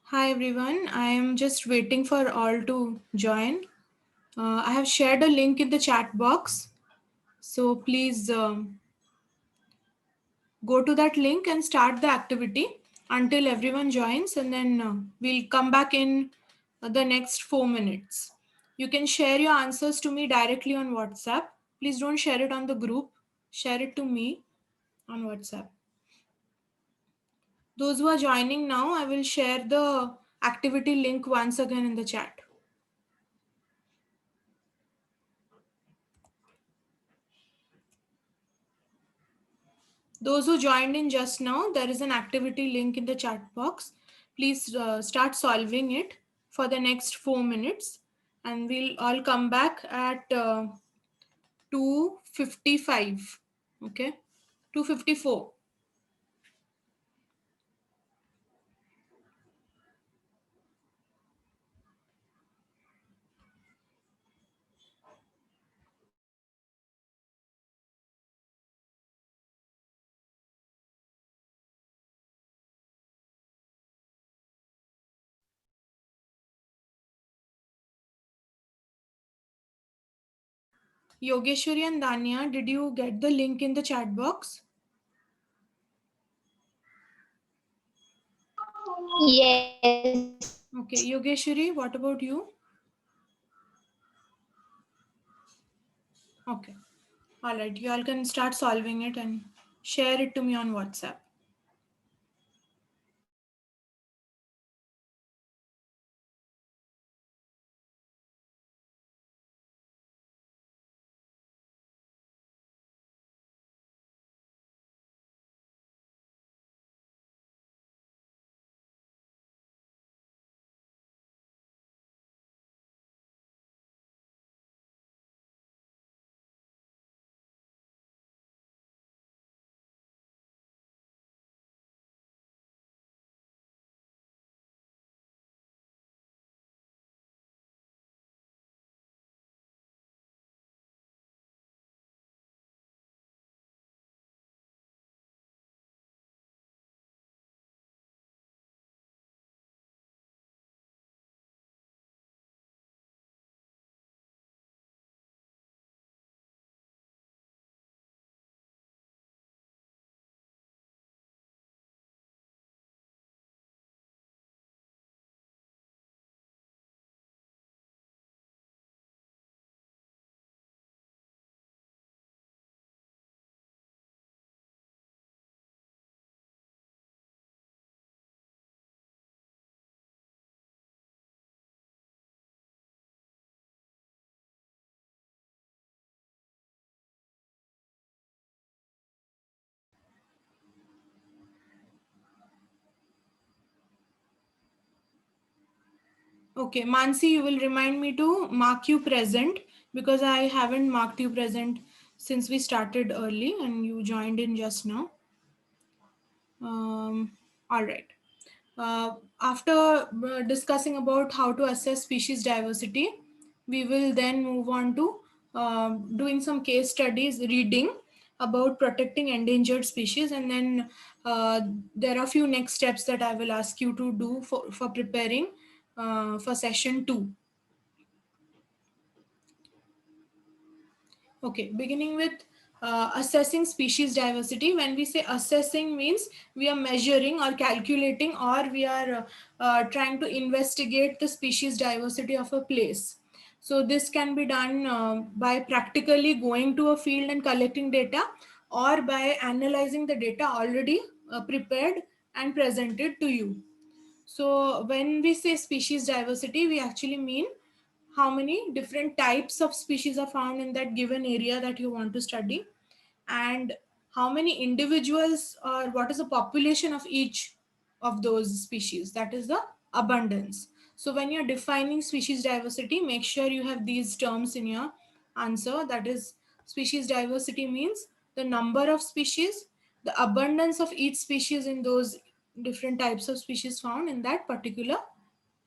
Hi everyone, I am just waiting for all to join. I have shared a link in the chat box, so please go to that link and start the activity until everyone joins, and then we'll come back in the next 4 minutes. You can share your answers to me directly on WhatsApp. Please don't share it on the group, share it to me on WhatsApp. Those who are joining now, I will share the activity link once again in the chat. Those who joined in just now, there is an activity link in the chat box. Please start solving it for the next 4 minutes, and we'll all come back at 2:55. Okay, 2:54. Yogeshwari and Danya, did you get the link in the chat box? Yes. Okay, Yogeshwari, what about you? Okay, all right, you all can start solving it and share it to me on WhatsApp. Okay, Mansi, you will remind me to mark you present because I haven't marked you present since we started early and you joined in just now. All right. After discussing about how to assess species diversity, we will then move on to doing some case studies, reading about protecting endangered species, and then uh, there are a few next steps that I will ask you to do for preparing for session 2. Okay, beginning with assessing species diversity. When we say assessing means we are measuring or calculating, or we are trying to investigate the species diversity of a place. So this can be done by practically going to a field and collecting data, or by analyzing the data already prepared and presented to you. So when we say species diversity, we actually mean how many different types of species are found in that given area that you want to study, and how many individuals or what is the population of each of those species, that is the abundance. So when you're defining species diversity, make sure you have these terms in your answer. That is, species diversity means the number of species, the abundance of each species in those different types of species found in that particular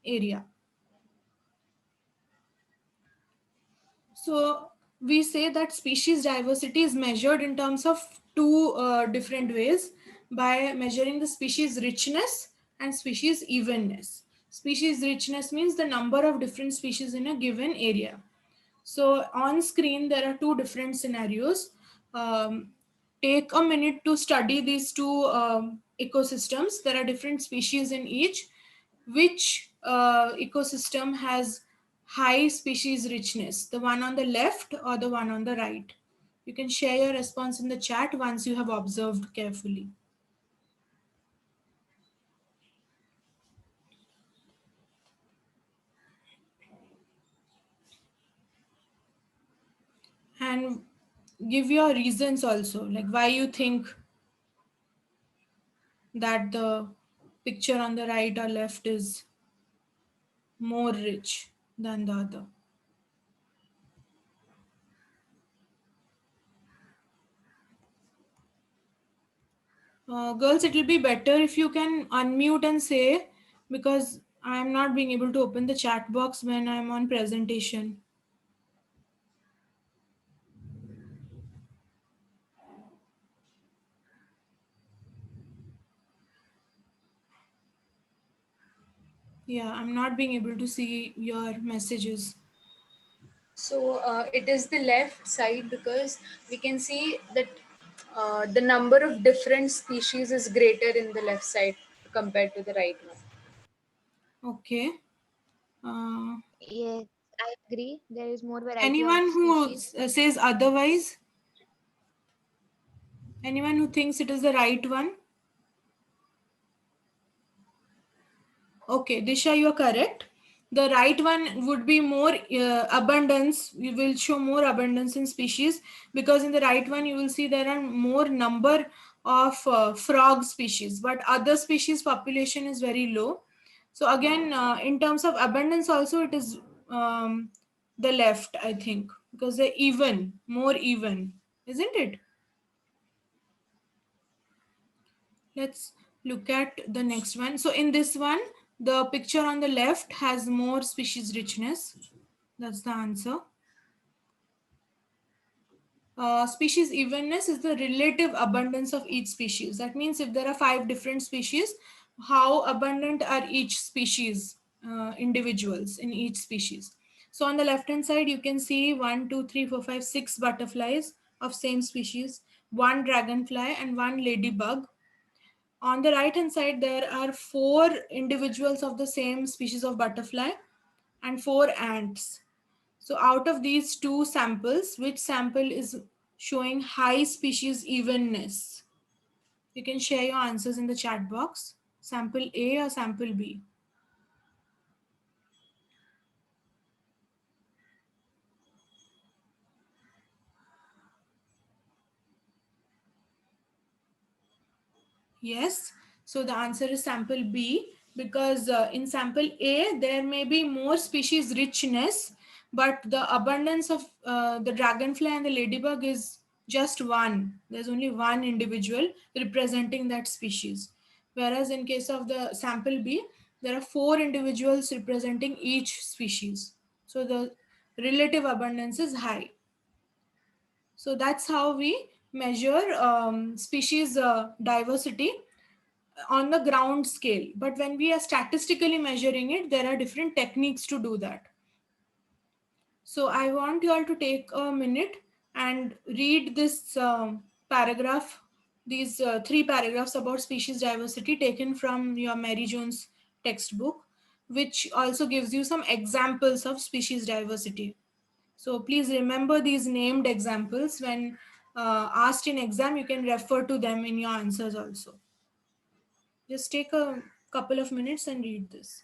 area. So we say that species diversity is measured in terms of two different ways, by measuring the species richness and species evenness. Species richness means the number of different species in a given area. So on screen, there are two different scenarios. Um, Take a minute to study these two ecosystems. There are different species in each. Which ecosystem has high species richness? The one on the left or the one on the right? You can share your response in the chat once you have observed carefully. And give your reasons also, like why you think that the picture on the right or left is more rich than the other. Girls, it will be better if you can unmute and say, because I am not being able to open the chat box when I am on presentation. Yeah, I'm not being able to see your messages. So it is the left side because we can see that the number of different species is greater in the left side compared to the right one. Okay. Uh, Yes, I agree. There is more variety of Anyone who species. says otherwise? Anyone who thinks it is the right one? Okay, Disha, you are correct. The right one would be more abundance. You will show more abundance in species, because in the right one you will see there are more number of frog species, but other species population is very low. So again, in terms of abundance also, it is the left, I think, because they're even, more even, isn't it? Let's look at the next one. So in this one, the picture on the left has more species richness. That's the answer. Species evenness is the relative abundance of each species. That means if there are 5 different species, how abundant are each species, individuals in each species. So on the left hand side, you can see 1, 2, 3, 4, 5, 6 butterflies of same species, one dragonfly, and one ladybug. On the right hand side, there are 4 individuals of the same species of butterfly and 4 ants. So out of these two samples, which sample is showing high species evenness? You can share your answers in the chat box. Sample A or sample B? Yes. So the answer is sample B, because in sample A there may be more species richness, but the abundance of the dragonfly and the ladybug is just one. There's only one individual representing that species. Whereas in case of the sample B, there are 4 individuals representing each species. So the relative abundance is high. So that's how we measure species diversity on the ground scale. But when we are statistically measuring it, there are different techniques to do that. So I want you all to take a minute and read this paragraph, these 3 paragraphs about species diversity taken from your Mary Jones textbook, which also gives you some examples of species diversity. So please remember these named examples. When asked in exam, you can refer to them in your answers also. Just take a couple of minutes and read this.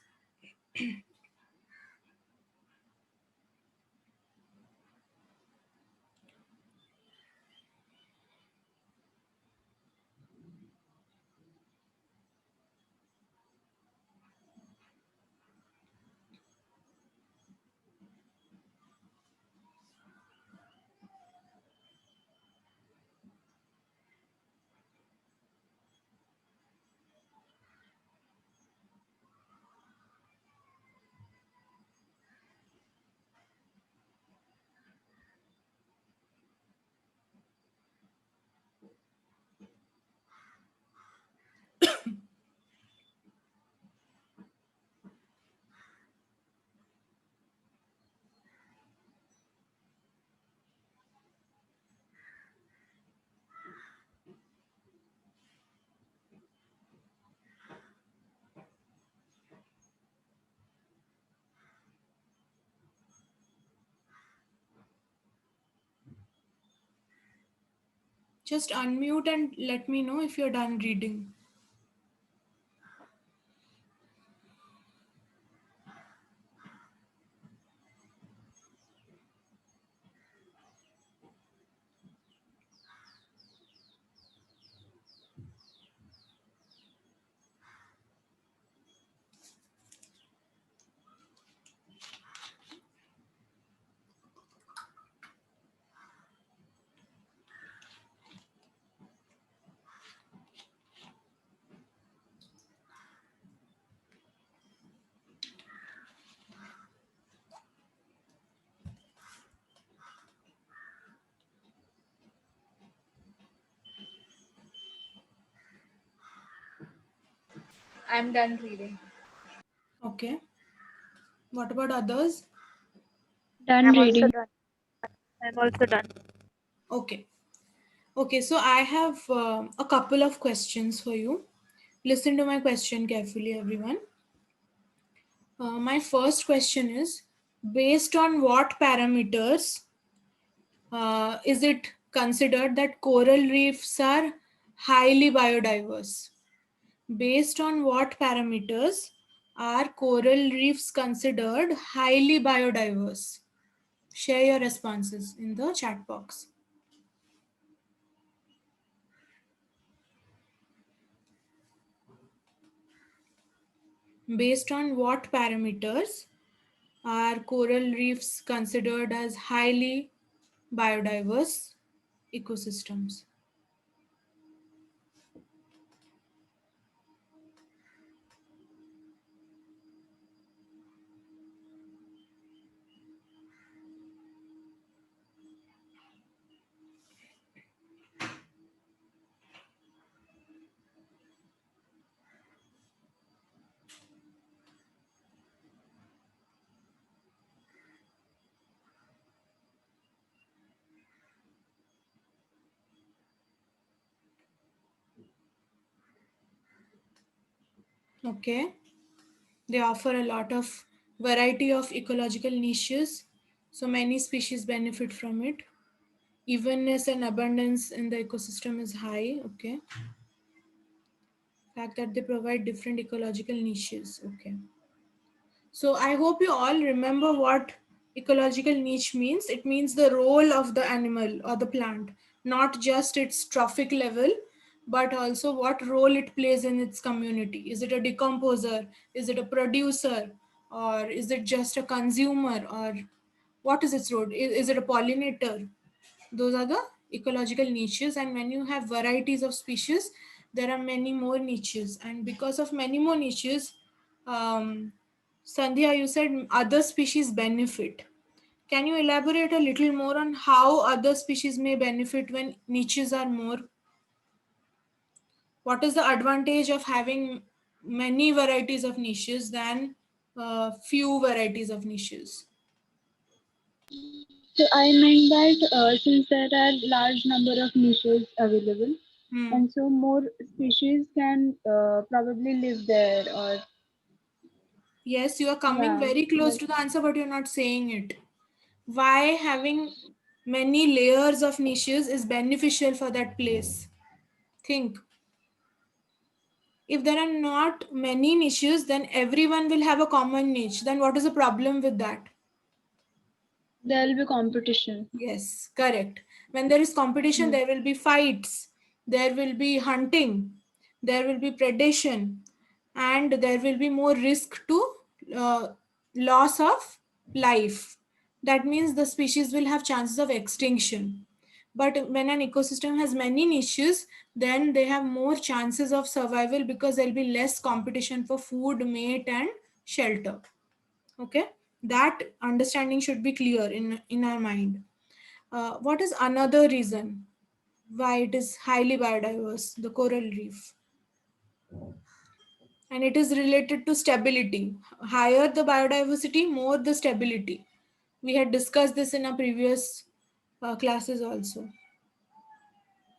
Just unmute and let me know if you're done reading. I'm done reading. Okay. What about others? Done I'm also reading. done. I'm also done. Okay. Okay, so I have a couple of questions for you. Listen to my question carefully, everyone. My first question is, based on what parameters is it considered that coral reefs are highly biodiverse? Based on what parameters are coral reefs considered highly biodiverse? Share your responses in the chat box. Based on what parameters are coral reefs considered as highly biodiverse ecosystems? Okay, they offer a lot of variety of ecological niches, so many species benefit from it. Evenness and abundance in the ecosystem is high. Okay, fact that they provide different ecological niches. Okay, so I hope you all remember what ecological niche means. It means the role of the animal or the plant, not just its trophic level, but also what role it plays in its community. Is it a decomposer? Is it a producer? Or is it just a consumer? Or what is its role? Is it a pollinator? Those are the ecological niches. And when you have varieties of species, there are many more niches. And because of many more niches, um, Sandhya, you said other species benefit. Can you elaborate a little more on how other species may benefit when niches are more? What is the advantage of having many varieties of niches than few varieties of niches? So I meant that since there are large number of niches available, and so more species can probably live there, or Yes, you are coming yeah, very close like to the answer, but you're not saying it. Why having many layers of niches is beneficial for that place? Think. If there are not many niches, then everyone will have a common niche. Then what is the problem with that? there will be competition. Yes, correct. When there is competition, Yes. there will be fights, there will be hunting, there will be predation, and there will be more risk to uh, loss of life. That means the species will have chances of extinction. But when an ecosystem has many niches, then they have more chances of survival because there will be less competition for food, mate, and shelter. Okay, that understanding should be clear in our mind. What is another reason why it is highly biodiverse, the coral reef? And it is related to stability. Higher the biodiversity, more the stability. We had discussed this in our previous classes also.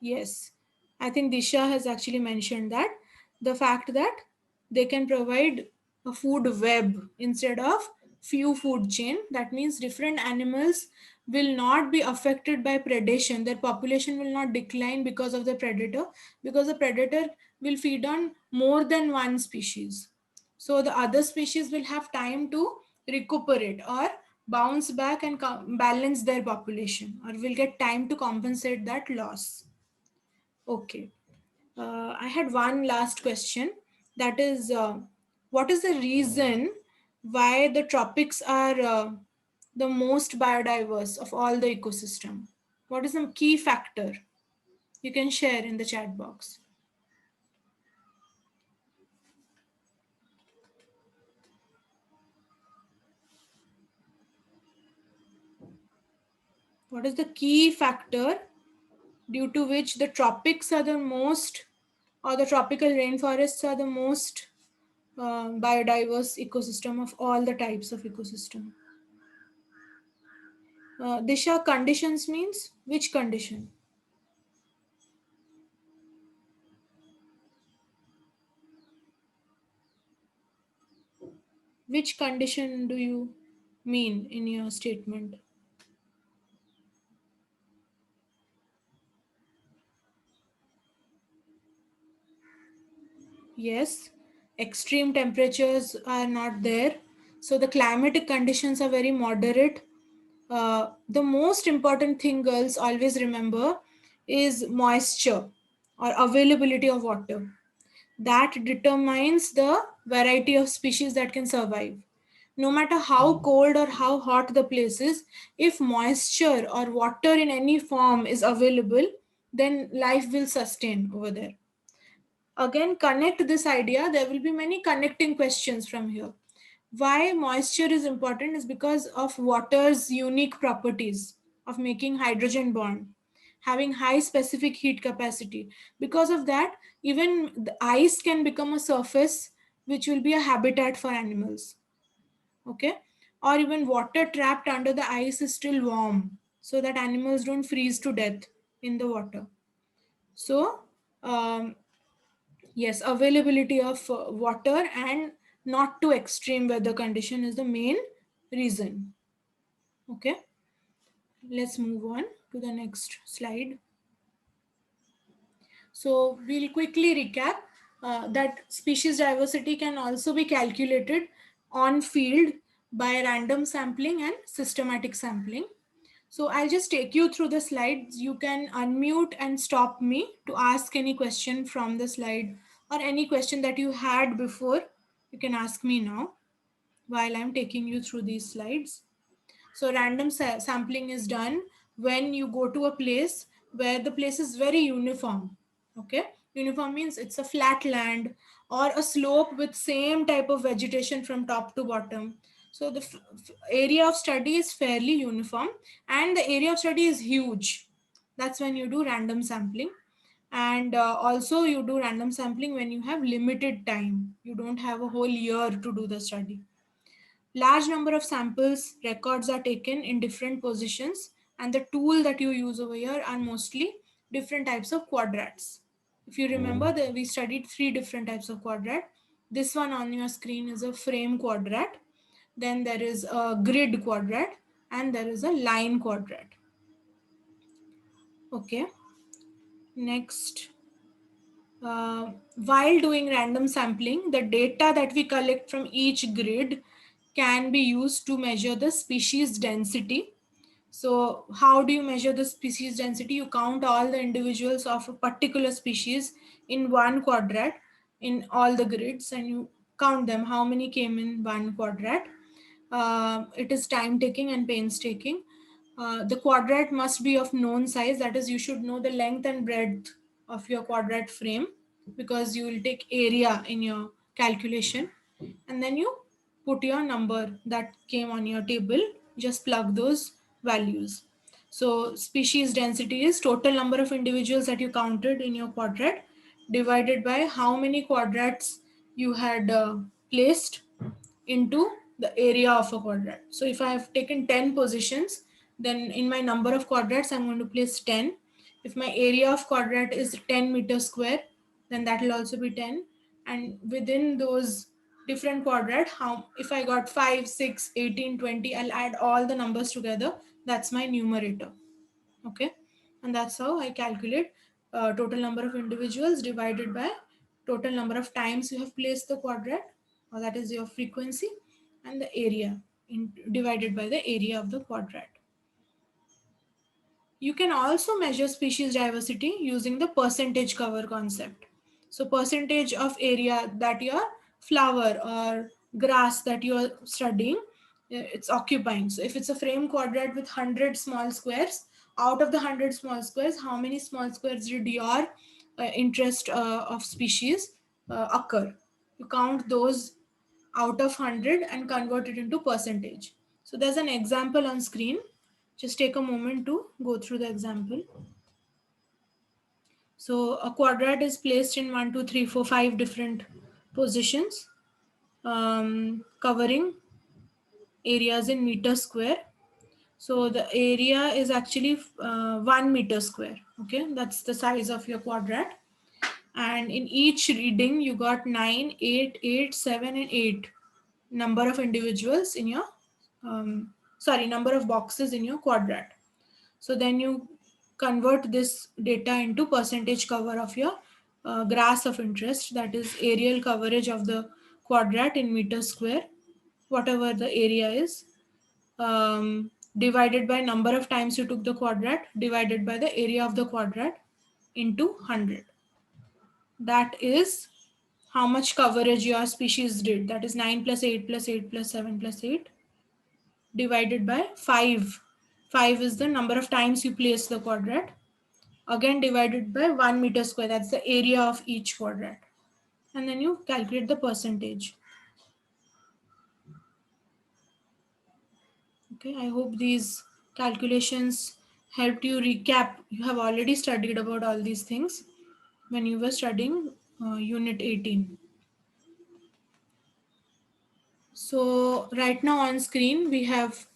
Yes, I think Disha has actually mentioned that the fact that they can provide a food web instead of few food chain. That means different animals will not be affected by predation. Their population will not decline because of the predator, because the predator will feed on more than one species. So the other species will have time to recuperate or bounce back and balance their population, or will get time to compensate that loss. Okay. I had one last question. That is, what is the reason why the tropics are the most biodiverse of all the ecosystem? What is the key factor? You can share in the chat box. What is the key factor due to which the tropics are the most, or the tropical rainforests are the most biodiverse ecosystem of all the types of ecosystem? Disha, conditions means which condition? Which condition do you mean in your statement? Yes, extreme temperatures are not there. So the climatic conditions are very moderate. The most important thing, girls, always remember is moisture or availability of water. That determines the variety of species that can survive. No matter how cold or how hot the place is, if moisture or water in any form is available, then life will sustain over there. Again, connect this idea. There will be many connecting questions from here. Why moisture is important is because of water's unique properties of making hydrogen bond, having high specific heat capacity. Because of that, even the ice can become a surface which will be a habitat for animals. Okay, or even water trapped under the ice is still warm, so that animals don't freeze to death in the water. So yes, availability of water and not too extreme weather condition is the main reason. Okay, let's move on to the next slide. So we'll quickly recap that species diversity can also be calculated on field by random sampling and systematic sampling. So I'll just take you through the slides. You can unmute and stop me to ask any question from the slide, or any question that you had before. You can ask me now while I'm taking you through these slides. So random sampling is done when you go to a place where the place is very uniform. Okay, uniform means it's a flat land or a slope with same type of vegetation from top to bottom. So the area of study is fairly uniform and the area of study is huge. That's when you do random sampling. And also you do random sampling when you have limited time. You don't have a whole year to do the study. Large number of samples records are taken in different positions, and the tool that you use over here are mostly different types of quadrats. If you remember that we studied 3 different types of quadrat. This one on your screen is a frame quadrat, then there is a grid quadrat, and there is a line quadrat. Okay, next. While doing random sampling, the data that we collect from each grid can be used to measure the species density. So how do you measure the species density? You count all the individuals of a particular species in one quadrat in all the grids, and you count them, how many came in one quadrat. It is time taking and painstaking. The quadrat must be of known size. That is, you should know the length and breadth of your quadrat frame, because you will take area in your calculation, and then you put your number that came on your table, just plug those values. So species density is total number of individuals that you counted in your quadrat divided by how many quadrats you had placed into the area of a quadrat. So if I have taken 10 positions, then in my number of quadrats, I'm going to place 10. If my area of quadrat is 10 meters square, then that will also be 10. And within those different quadrat, how if I got 5, 6, 18, 20, I'll add all the numbers together. That's my numerator. Okay, and that's how I calculate total number of individuals divided by total number of times you have placed the quadrat, or that is your frequency, and the area divided by the area of the quadrat. You can also measure species diversity using the percentage cover concept. So percentage of area that your flower or grass that you are studying, it's occupying. So if it's a frame quadrat with 100 small squares, out of the 100 small squares, how many small squares did your interest of species occur? You count those out of 100 and convert it into percentage. So there's an example on screen. Just take a moment to go through the example. So a quadrat is placed in 1, 2, 3, 4, 5 different positions, covering areas in meter square. So the area is actually 1 meter square. Okay, that's the size of your quadrat. And in each reading, you got 9, 8, 8, 7, and 8 number of individuals in your, number of boxes in your quadrat. So then you convert this data into percentage cover of your grass of interest, that is aerial coverage of the quadrat in meters square, whatever the area is, divided by number of times you took the quadrat, divided by the area of the quadrat into 100. That is how much coverage your species did. That is 9 plus 8 plus 8 plus 7 plus 8 divided by 5. 5 is the number of times you place the quadrat. Again divided by 1 meter square. That's the area of each quadrat. And then you calculate the percentage. Okay, I hope these calculations helped you recap. You have already studied about all these things when you were studying Unit 18. So right now on screen, we have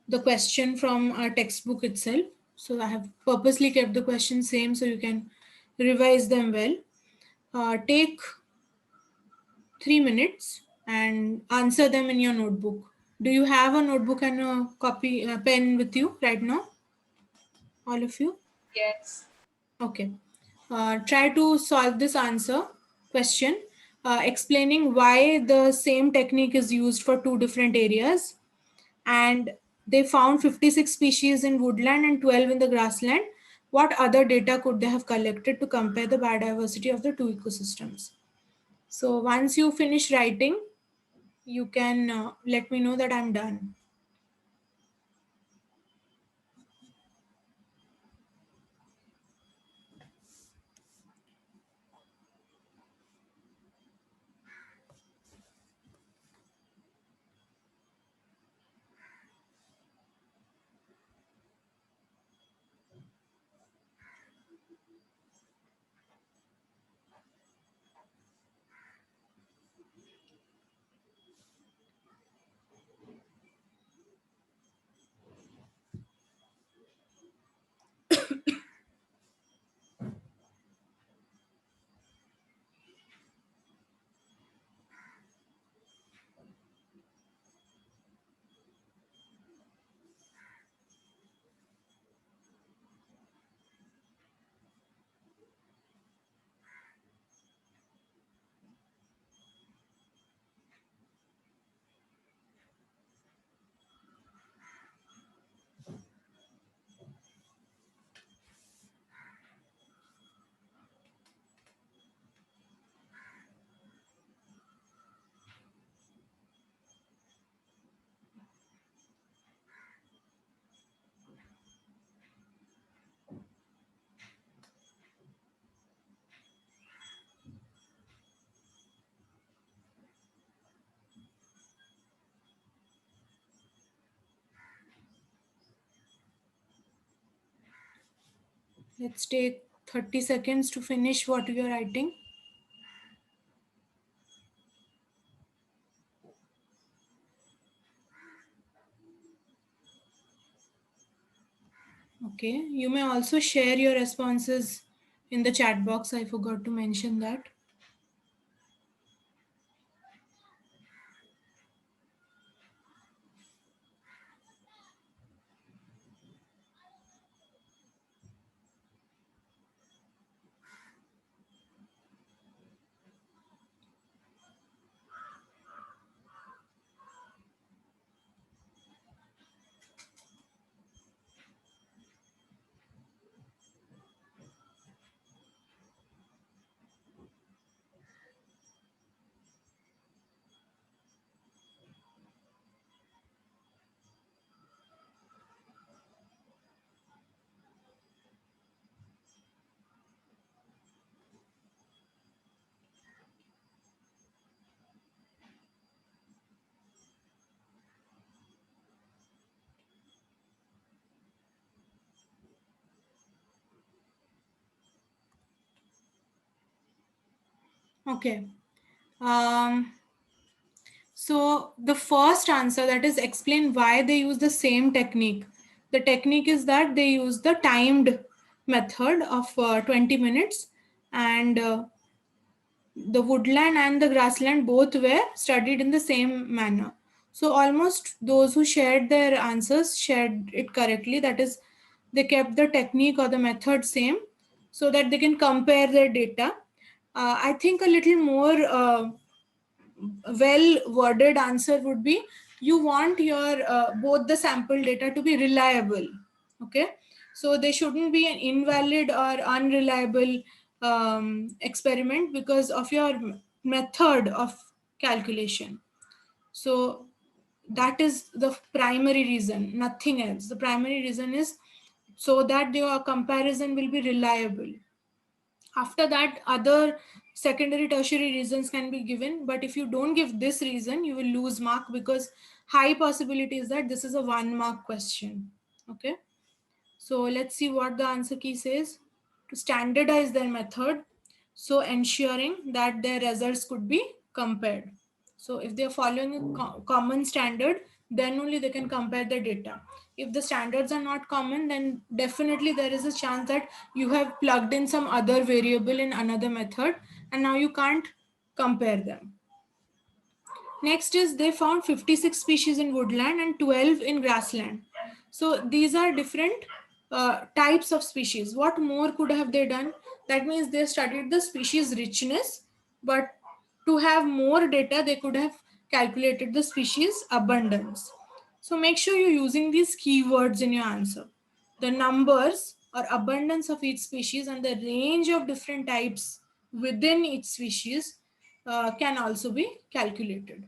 the question from our textbook itself. So I have purposely kept the question same so you can revise them well. Take 3 minutes and answer them in your notebook. Do you have a notebook and a copy pen with you right now? All of you? Yes. Okay. Try to solve this question, explaining why the same technique is used for two different areas. And they found 56 species in woodland and 12 in the grassland. What other data could they have collected to compare the biodiversity of the two ecosystems? So once you finish writing, you can let me know that I'm done. Let's take 30 seconds to finish what we are writing. Okay, you may also share your responses in the chat box. I forgot to mention that. Okay. So the first answer, that is explain why they use the same technique. The technique is that they use the timed method of 20 minutes, and the woodland and the grassland both were studied in the same manner. So almost those who shared their answers shared it correctly. That is, they kept the technique or the method same so that they can compare their data. I think a little more well worded answer would be, you want your both the sample data to be reliable. Okay, so they shouldn't be an invalid or unreliable experiment because of your method of calculation. So that is the primary reason, nothing else. The primary reason is so that your comparison will be reliable. After that, other secondary tertiary reasons can be given, but if you don't give this reason, you will lose mark, because high possibility is that this is a 1 mark question. Okay, so let's see what the answer key says. To standardize their method, so ensuring that their results could be compared. So if they are following a common standard, then only they can compare the data. If the standards are not common, then definitely there is a chance that you have plugged in some other variable in another method, and now you can't compare them. Next is, they found 56 species in woodland and 12 in grassland. So these are different types of species. What more could have they done? That means they studied the species richness, but to have more data, they could have calculated the species abundance. So make sure you're using these keywords in your answer. The numbers or abundance of each species and the range of different types within each species can also be calculated.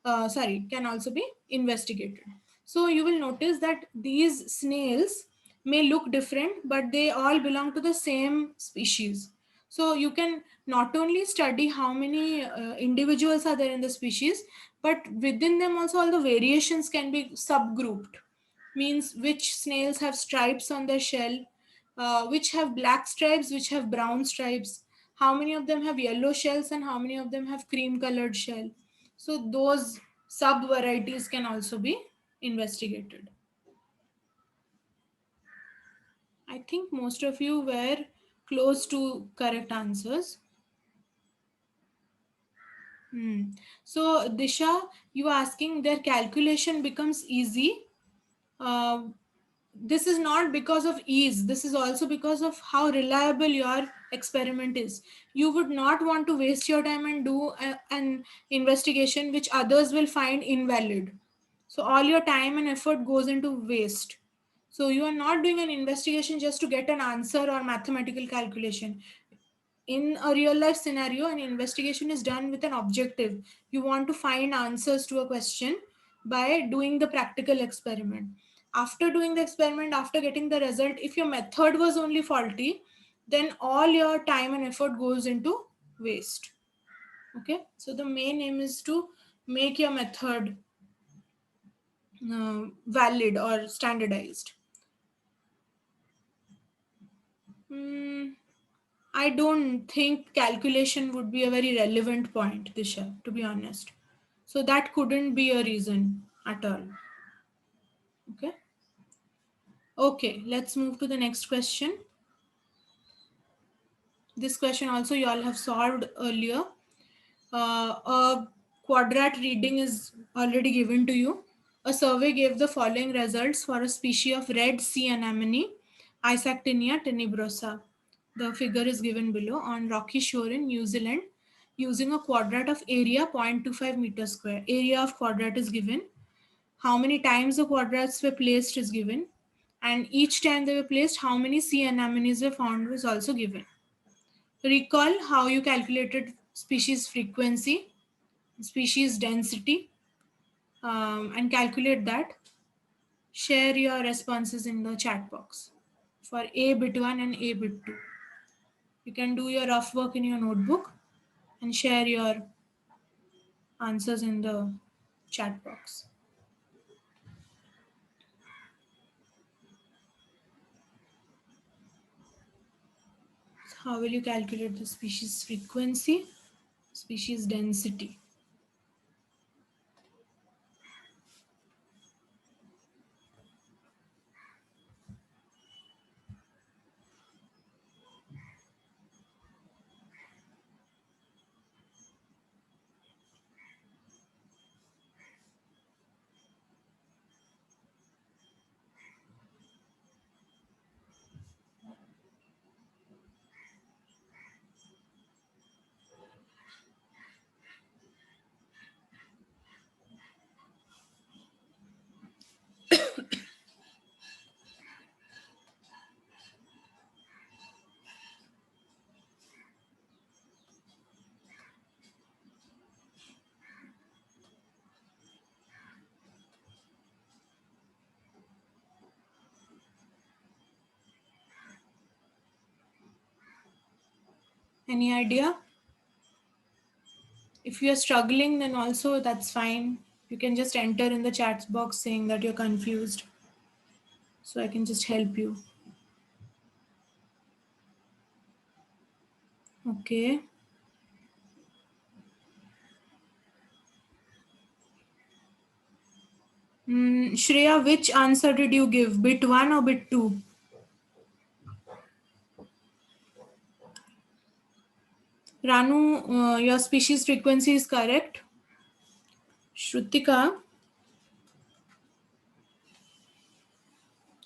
Can also be investigated. So you will notice that these snails may look different, but they all belong to the same species. So you can not only study how many individuals are there in the species, but within them also all the variations can be subgrouped. Means which snails have stripes on their shell, which have black stripes, which have brown stripes, how many of them have yellow shells, and how many of them have cream colored shell. So those sub varieties can also be investigated. I think most of you were close to correct answers. So Disha, you are asking their calculation becomes easy. Uh, this is not because of ease, this is also because of how reliable your experiment is. You would not want to waste your time and do an investigation which others will find invalid. So all your time and effort goes into waste. So you are not doing an investigation just to get an answer or mathematical calculation. In a real life scenario, an investigation is done with an objective. You want to find answers to a question by doing the practical experiment. After doing the experiment, after getting the result, if your method was only faulty, then all your time and effort goes into waste. Okay, so the main aim is to make your method valid or standardized. I don't think calculation would be a very relevant point, Disha, to be honest. So that couldn't be a reason at all. Okay. Okay, let's move to the next question. This question also you all have solved earlier. A quadrat reading is already given to you. A survey gave the following results for a species of red sea anemone, Isactinia tenebrosa. The figure is given below on rocky shore in New Zealand using a quadrat of area 0.25 meter square. Area of quadrat is given. How many times the quadrats were placed is given. And each time they were placed, how many sea anemones were found was also given. Recall how you calculated species frequency, species density, and calculate that. Share your responses in the chat box for A bit 1 and A bit 2. You can do your rough work in your notebook and share your answers in the chat box. So how will you calculate the species frequency? species density. Any idea? If you're struggling, then also that's fine. You can just enter in the chat box saying that you're confused, so I can just help you. Okay. Shreya, which answer did you give? Bit 1 or bit 2? Ranu, your species frequency is correct. Shrutika?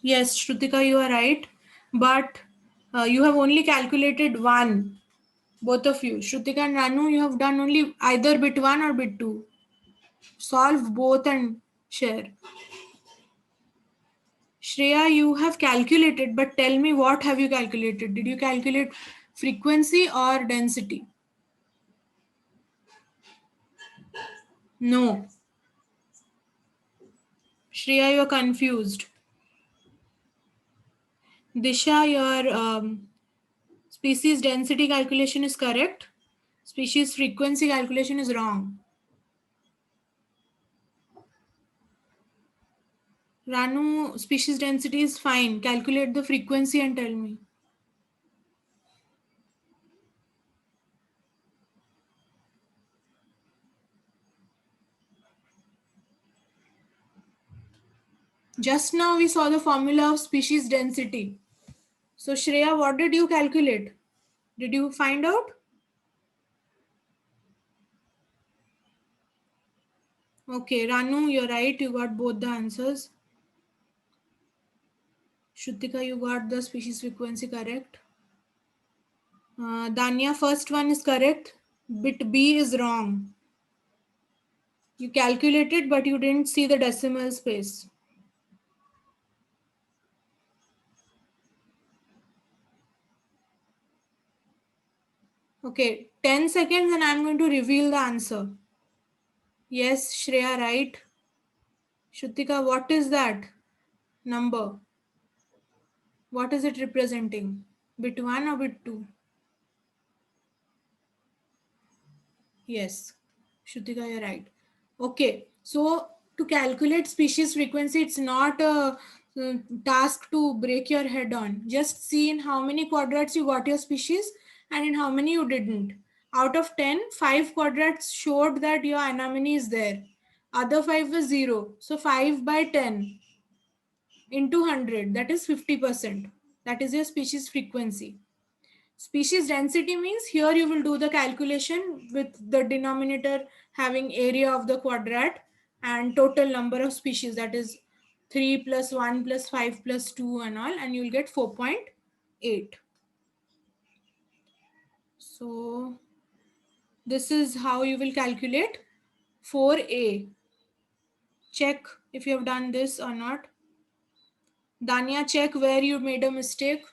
Yes, Shrutika, you are right. But you have only calculated 1. Both of you. Shrutika and Ranu, you have done only either bit 1 or bit 2. Solve both and share. Shreya, you have calculated, but tell me, what have you calculated? Did you calculate frequency or density? No. Shreya, you are confused. Disha, your species density calculation is correct. Species frequency calculation is wrong. Ranu, species density is fine. Calculate the frequency and tell me. Just now we saw the formula of species density. So Shreya, what did you calculate? Did you find out? Okay, Ranu, you're right. You got both the answers. Shrutika, you got the species frequency correct. Danya, first one is correct. Bit B is wrong. You calculated, but you didn't see the decimal space. Okay, 10 seconds and I'm going to reveal the answer. Yes, Shreya, right. Shrutika, what is that number? What is it representing? Bit 1 or bit 2? Yes, Shrutika, you're right. Okay, so to calculate species frequency, it's not a task to break your head on. Just see in how many quadrats you got your species and in how many you didn't. Out of 10, 5 quadrats showed that your anemone is there. Other 5 was 0. So 5 by 10 into 100, that is 50%. That is your species frequency. Species density means here you will do the calculation with the denominator having area of the quadrat and total number of species, that is 3 plus 1 plus 5 plus 2 and all, and you will get 4.8. So this is how you will calculate 4A. Check if you have done this or not. Danya, check where you made a mistake.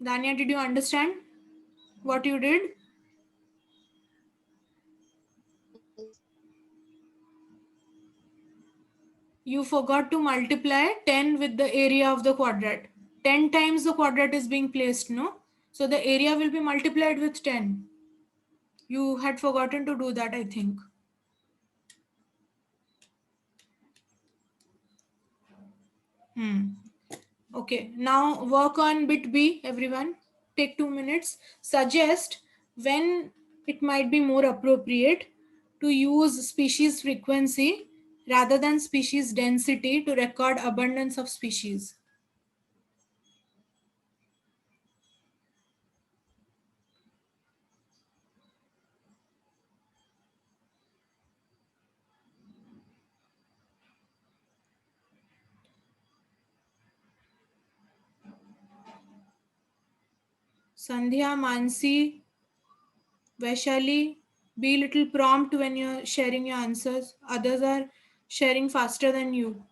Danya, did you understand what you did? You forgot to multiply 10 with the area of the quadrat. 10 times the quadrat is being placed, no? So the area will be multiplied with 10. You had forgotten to do that, I think. Okay, now work on bit B, everyone. Take 2 minutes. Suggest when it might be more appropriate to use species frequency rather than species density to record abundance of species. Sandhya, Mansi, Vaishali, be little prompt when you're sharing your answers. Others are sharing faster than you.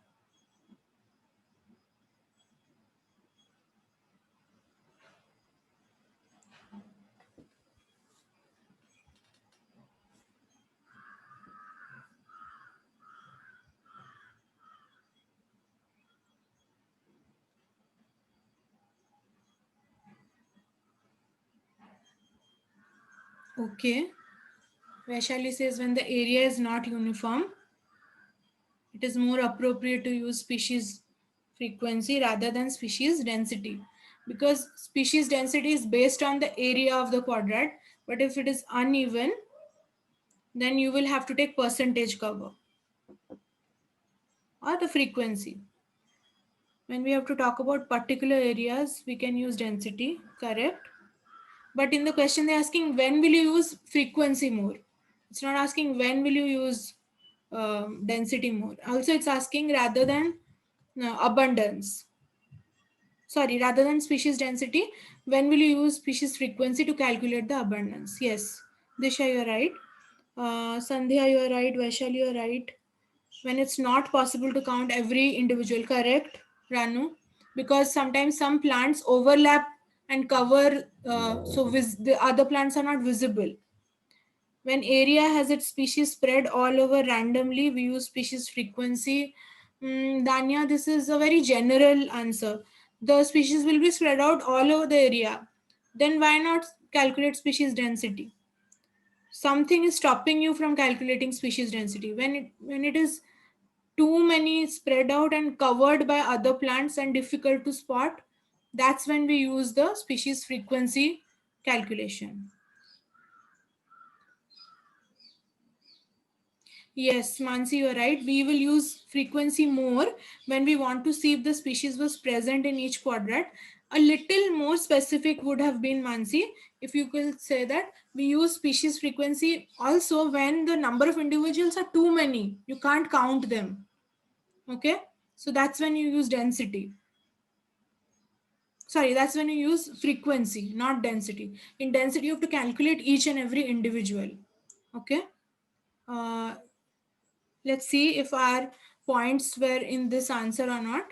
Okay. Vaishali says when the area is not uniform, it is more appropriate to use species frequency rather than species density, because species density is based on the area of the quadrat, but if it is uneven, then you will have to take percentage cover or the frequency. When we have to talk about particular areas, we can use density, correct? But in the question, they're asking when will you use frequency more. It's not asking when will you use density more. Also, it's asking rather than abundance. Sorry, rather than species density, when will you use species frequency to calculate the abundance? Yes, Disha, you're right. Sandhya, you're right. Vaishali, you're right. When it's not possible to count every individual, correct, Ranu? Because sometimes some plants overlap and cover, the other plants are not visible. When area has its species spread all over randomly, we use species frequency. Danya, this is a very general answer. The species will be spread out all over the area. Then why not calculate species density? Something is stopping you from calculating species density. When it is too many spread out and covered by other plants and difficult to spot, that's when we use the species frequency calculation. Yes, Mansi, you're right. We will use frequency more when we want to see if the species was present in each quadrat. A little more specific would have been, Mansi, if you could say that we use species frequency also when the number of individuals are too many. You can't count them. Okay, so that's when you use density. Sorry, that's when you use frequency, not density. In density, you have to calculate each and every individual. Okay. Uh, let's see if our points were in this answer or not.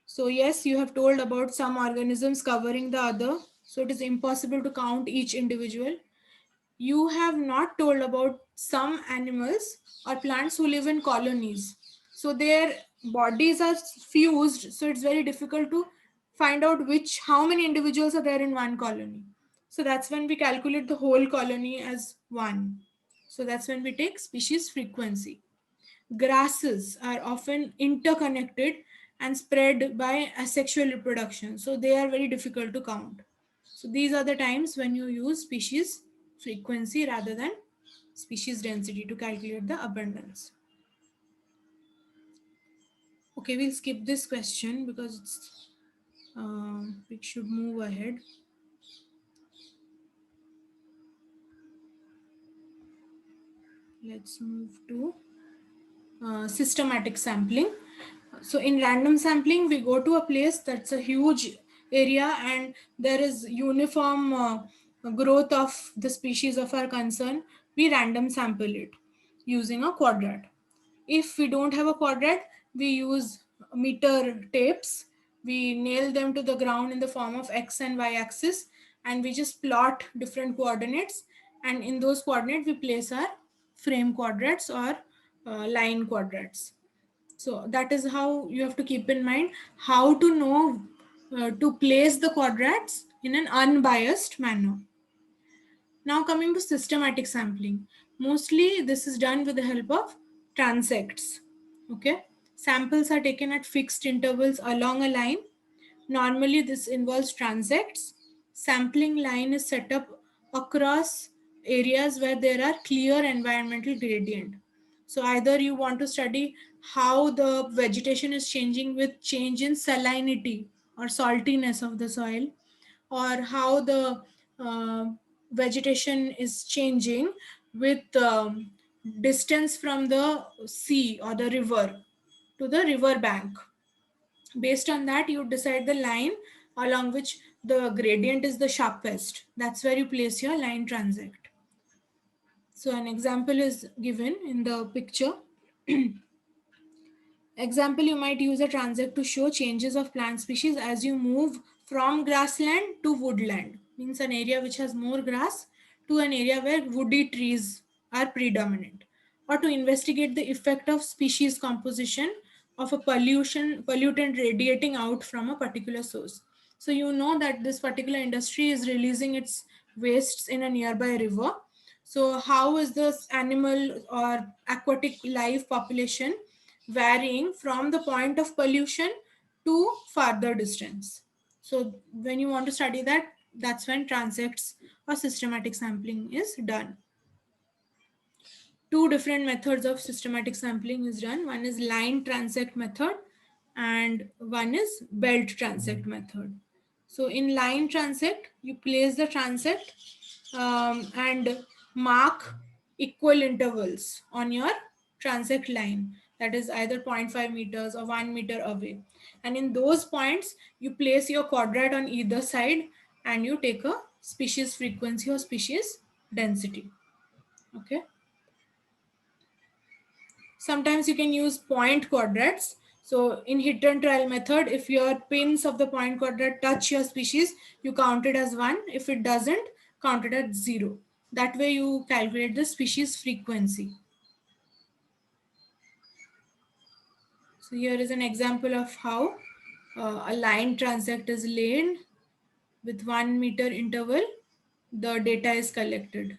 So yes, you have told about some organisms covering the other. So it is impossible to count each individual. You have not told about some animals or plants who live in colonies. So their bodies are fused. So it's very difficult to find out how many individuals are there in one colony. So that's when we calculate the whole colony as one. So that's when we take species frequency. Grasses are often interconnected and spread by asexual reproduction. So they are very difficult to count. So these are the times when you use species frequency rather than species density to calculate the abundance. Okay, we'll skip this question because we should move ahead. Let's move to systematic sampling. So in random sampling, we go to a place that's a huge area and there is uniform growth of the species of our concern. We random sample it using a quadrat. If we don't have a quadrat, we use meter tapes. We nail them to the ground in the form of x and y axis, and we just plot different coordinates. And in those coordinates, we place our frame quadrats or line quadrats. So that is how you have to keep in mind how to know to place the quadrats in an unbiased manner. Now coming to systematic sampling. Mostly this is done with the help of transects. Okay. Samples are taken at fixed intervals along a line. Normally, this involves transects. Sampling line is set up across areas where there are clear environmental gradient. So either you want to study how the vegetation is changing with change in salinity or saltiness of the soil, or how the uh, vegetation is changing with distance from the sea or the river to the river bank. Based on that, you decide the line along which the gradient is the sharpest. That's where you place your line transect. So an example is given in the picture. Example, you might use a transect to show changes of plant species as you move from grassland to woodland. Means an area which has more grass to an area where woody trees are predominant. Or to investigate the effect of species composition of a pollutant radiating out from a particular source. So you know that this particular industry is releasing its wastes in a nearby river. So how is this animal or aquatic life population varying from the point of pollution to farther distance? So when you want to study that, that's when transects or systematic sampling is done. Two different methods of systematic sampling is done. One is line transect method and one is belt transect method. So in line transect, you place the transect and mark equal intervals on your transect line, that is either 0.5 meters or 1 meter away. And in those points, you place your quadrat on either side and you take a species frequency or species density. Okay. Sometimes you can use point quadrats. So in hit and trial method, if your pins of the point quadrat touch your species, you count it as 1. If it doesn't, count it as 0. That way you calculate the species frequency. So here is an example of how a line transect is laid with 1 meter interval. The data is collected.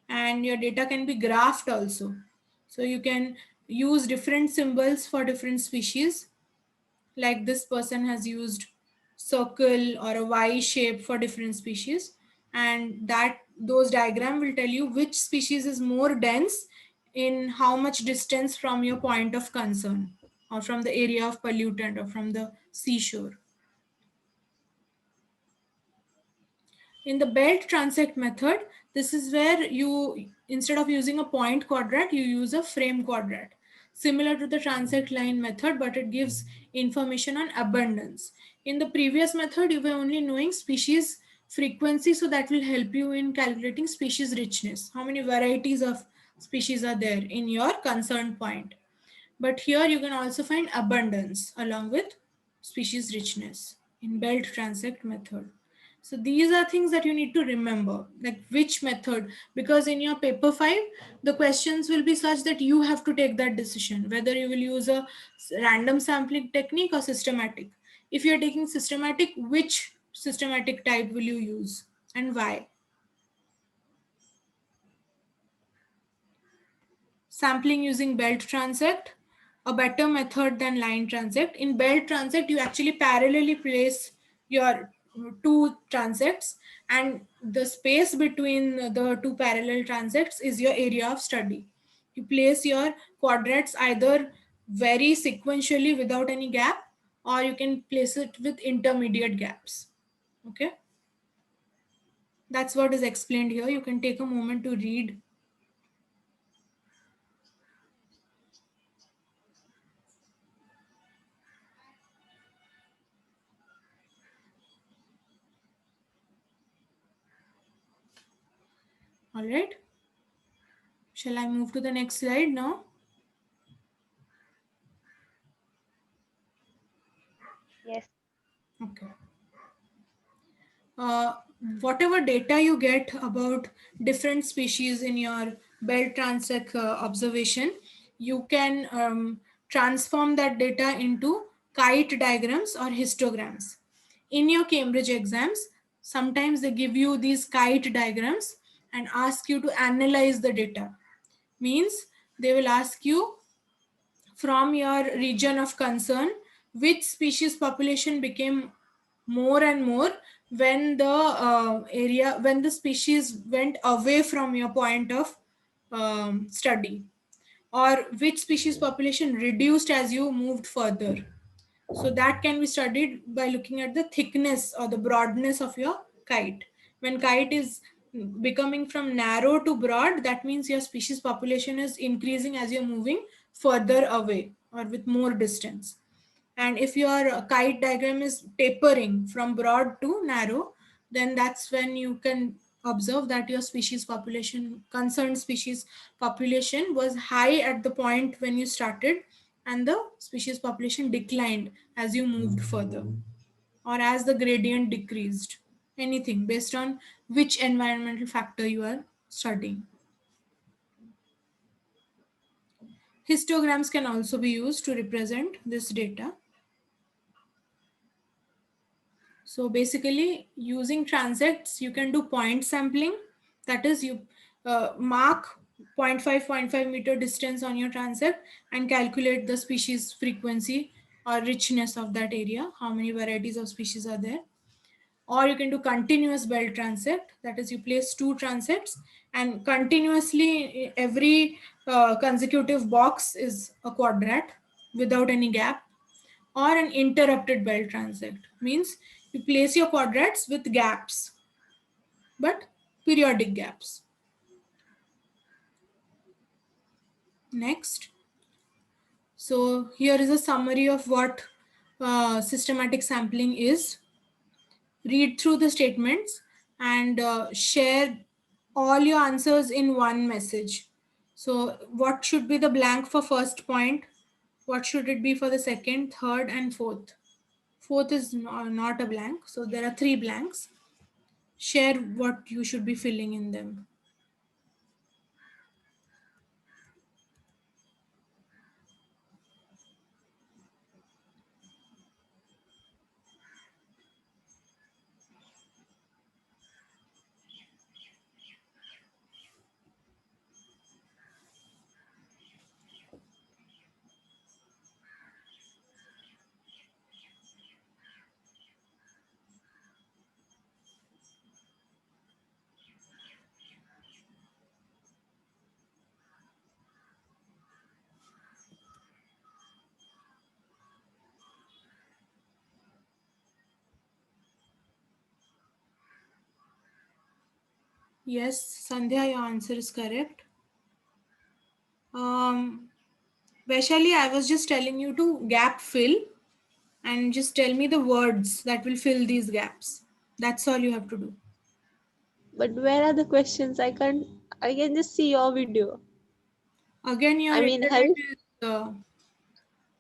And your data can be graphed also. So you can use different symbols for different species. Like this person has used circle or a Y shape for different species. And that those diagram will tell you which species is more dense in how much distance from your point of concern or from the area of pollutant or from the seashore. In the belt transect method, this is where you, instead of using a point quadrat, you use a frame quadrat. Similar to the transect line method, but it gives information on abundance. In the previous method, you were only knowing species frequency, so that will help you in calculating species richness. How many varieties of species are there in your concerned point. But here you can also find abundance along with species richness in belt transect method. So these are things that you need to remember, like which method, because in your paper 5, the questions will be such that you have to take that decision, whether you will use a random sampling technique or systematic. If you're taking systematic, which systematic type will you use and why? Sampling using belt transect, a better method than line transect. In belt transect, you actually parallelly place your two transects, and the space between the two parallel transects is your area of study. You place your quadrats either very sequentially without any gap, or you can place it with intermediate gaps. Okay. That's what is explained here. You can take a moment to read. All right. Shall I move to the next slide now? Yes. Okay. Whatever data you get about different species in your belt transect observation, you can transform that data into kite diagrams or histograms. In your Cambridge exams, sometimes they give you these kite diagrams and ask you to analyze the data. Means they will ask you from your region of concern, which species population became more and more when the species went away from your point of study, or which species population reduced as you moved further. So that can be studied by looking at the thickness or the broadness of your kite. When kite is becoming from narrow to broad, that means your species population is increasing as you're moving further away or with more distance. And if your kite diagram is tapering from broad to narrow, then that's when you can observe that your species population, concerned species population, was high at the point when you started, and the species population declined as you moved further, or as the gradient decreased. Anything based on which environmental factor you are studying. Histograms can also be used to represent this data. So basically, using transects, you can do point sampling. That is, you mark 0.5 meter distance on your transect and calculate the species frequency or richness of that area, how many varieties of species are there. Or you can do continuous belt transect. That is, you place two transects and continuously every consecutive box is a quadrat without any gap. Or an interrupted belt transect means you place your quadrats with gaps, but periodic gaps. Next. So here is a summary of what systematic sampling is. Read through the statements and share all your answers in one message. So what should be the blank for first point? What should it be for the second, third, and fourth? Fourth is not a blank. So there are three blanks. Share what you should be filling in them. Yes, Sandhya, your answer is correct. Vaishali, I was just telling you to gap fill and just tell me the words that will fill these gaps. That's all you have to do. But where are the questions? I can just see your video. Again, your I mean, internet is,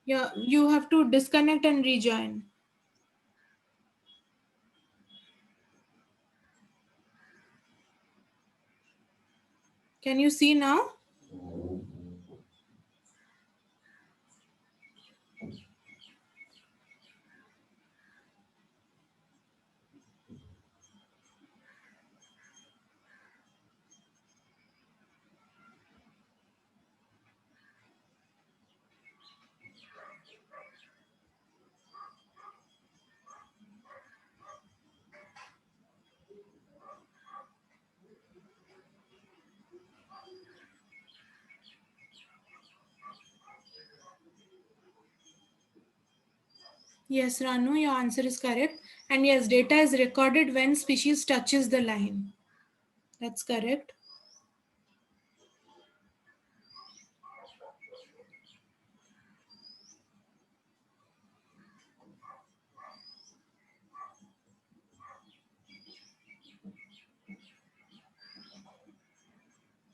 yeah, you have to disconnect and rejoin. Can you see now? Yes, Ranu, your answer is correct. And yes, data is recorded when species touches the line. That's correct.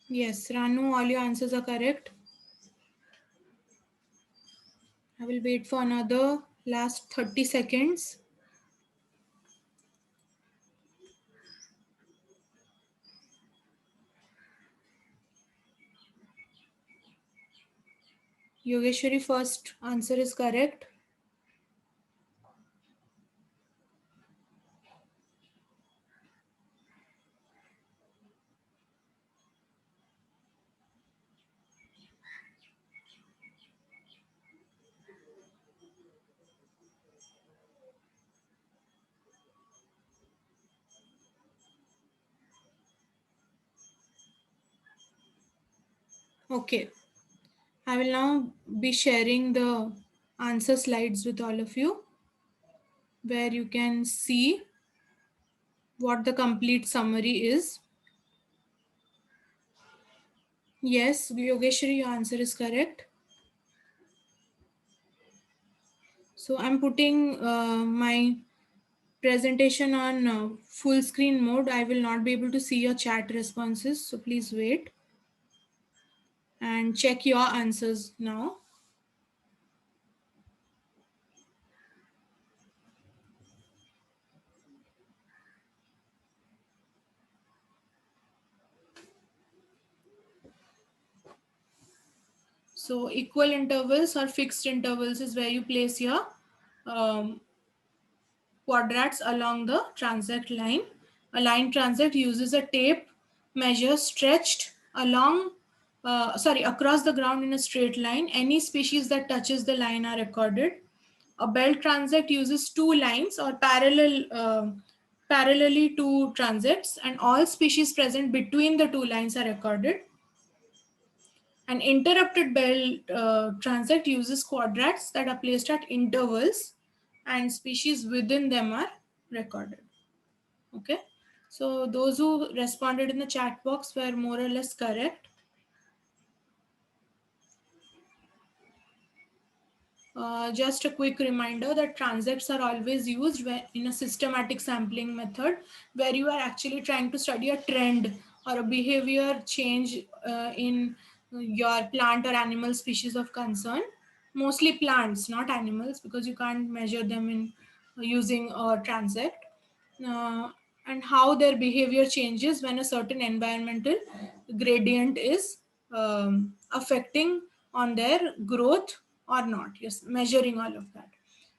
Yes, Ranu, all your answers are correct. I will wait for another last 30 seconds. Yogeshwari, first answer is correct. Okay, I will now be sharing the answer slides with all of you, where you can see what the complete summary is. Yes, Yogeshwari, your answer is correct. So I'm putting my presentation on full screen mode. I will not be able to see your chat responses, so please wait and check your answers now. So equal intervals or fixed intervals is where you place your quadrats along the transect line. A line transect uses a tape measure stretched across the ground in a straight line. Any species that touches the line are recorded. A belt transect uses two lines or parallelly two transects, and all species present between the two lines are recorded. An interrupted belt transect uses quadrats that are placed at intervals, and species within them are recorded. Okay, so those who responded in the chat box were more or less correct. Just a quick reminder that transects are always used in a systematic sampling method, where you are actually trying to study a trend or a behavior change in your plant or animal species of concern. Mostly plants, not animals, because you can't measure them in using a transect. Uh, and how their behavior changes when a certain environmental gradient is affecting on their growth or not. Yes, measuring all of that.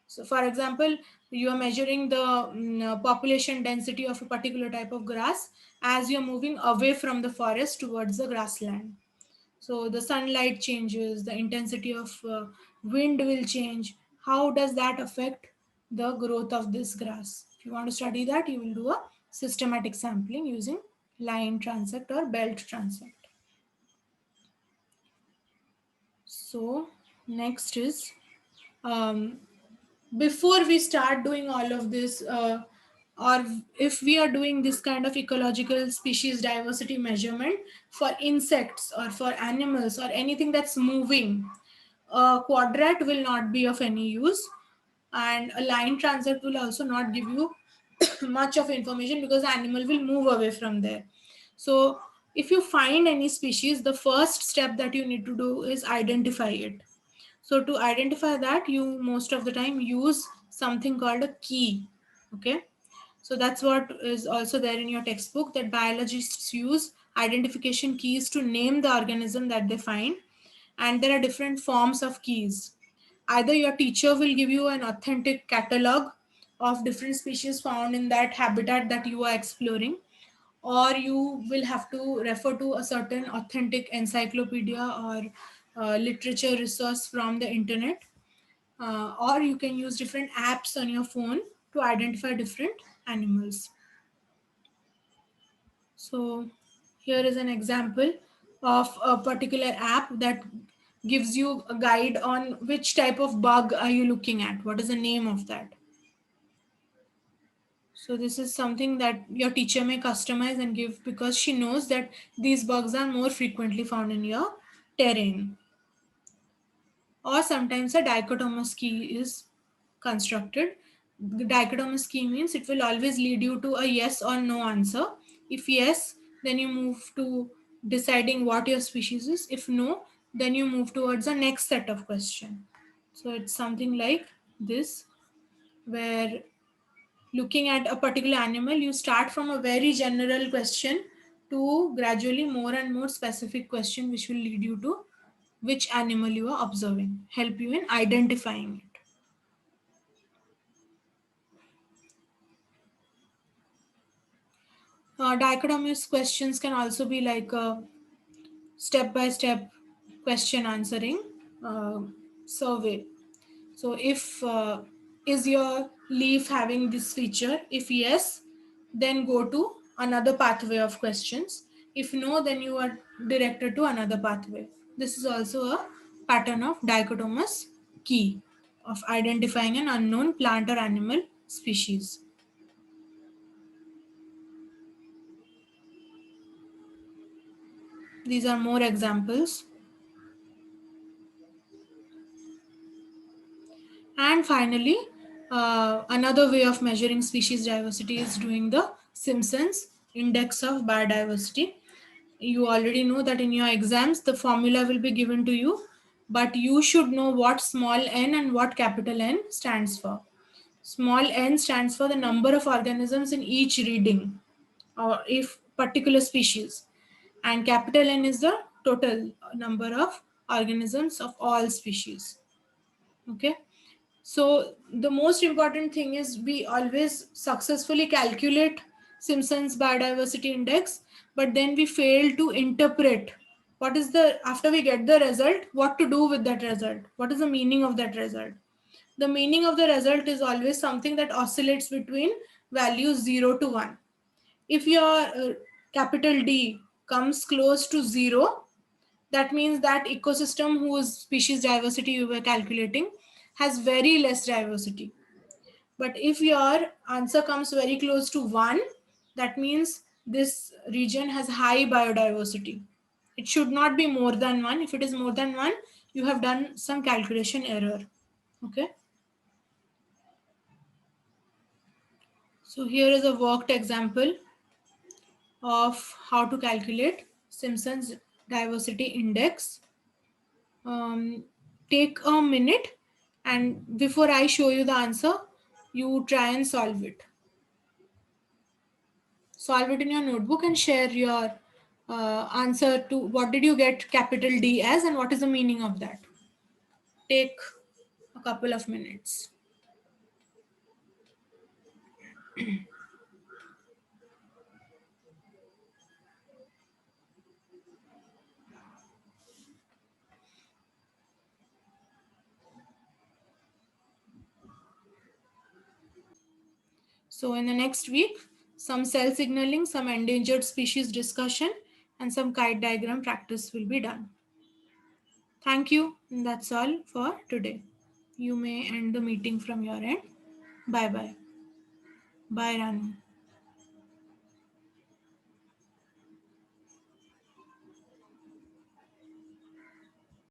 So for example, you are measuring the population density of a particular type of grass as you're moving away from the forest towards the grassland. So the sunlight changes, the intensity of wind will change. How does that affect the growth of this grass? If you want to study that, you will do a systematic sampling using line transect or belt transect. So next is, before we start doing all of this, or if we are doing this kind of ecological species diversity measurement for insects or for animals or anything that's moving, a quadrat will not be of any use, and a line transect will also not give you much of information because the animal will move away from there. So if you find any species, the first step that you need to do is identify it. So to identify that, you most of the time use something called a key. Okay, so that's what is also there in your textbook, that biologists use identification keys to name the organism that they find. And there are different forms of keys. Either your teacher will give you an authentic catalog of different species found in that habitat that you are exploring, or you will have to refer to a certain authentic encyclopedia or literature resource from the internet, or you can use different apps on your phone to identify different animals. So here is an example of a particular app that gives you a guide on which type of bug are you looking at, what is the name of that. So this is something that your teacher may customize and give, because she knows that these bugs are more frequently found in your terrain. Or sometimes a dichotomous key is constructed. The dichotomous key means it will always lead you to a yes or no answer. If yes, then you move to deciding what your species is. If no, then you move towards the next set of question. So it's something like this, where looking at a particular animal, you start from a very general question to gradually more and more specific question, which will lead you to which animal you are observing, help you in identifying it. Dichotomous questions can also be like a step-by-step question answering survey. So if is your leaf having this feature? If yes, then go to another pathway of questions. If no, then you are directed to another pathway. This is also a pattern of dichotomous key of identifying an unknown plant or animal species. These are more examples. And finally, another way of measuring species diversity is doing the Simpson's index of biodiversity. You already know that in your exams, the formula will be given to you, but you should know what small n and what capital N stands for. Small n stands for the number of organisms in each reading, or if particular species, and capital N is the total number of organisms of all species. Okay. So the most important thing is we always successfully calculate Simpson's biodiversity index, but then we fail to interpret what is the, after we get the result, what to do with that result. What is the meaning of that result? The meaning of the result is always something that oscillates between values 0 to 1. If your capital D comes close to 0, that means that ecosystem whose species diversity you were calculating has very less diversity. But if your answer comes very close to 1, that means this region has high biodiversity. It should not be more than 1. If it is more than 1, you have done some calculation error. Okay. So here is a worked example of how to calculate Simpson's diversity index. Take a minute, and before I show you the answer, you try and solve it. Solve it in your notebook and share your answer to what did you get capital D as and what is the meaning of that. Take a couple of minutes. So in the next week, some cell signaling, some endangered species discussion, and some kite diagram practice will be done. Thank you. And that's all for today. You may end the meeting from your end. Bye bye. Bye, Ranu.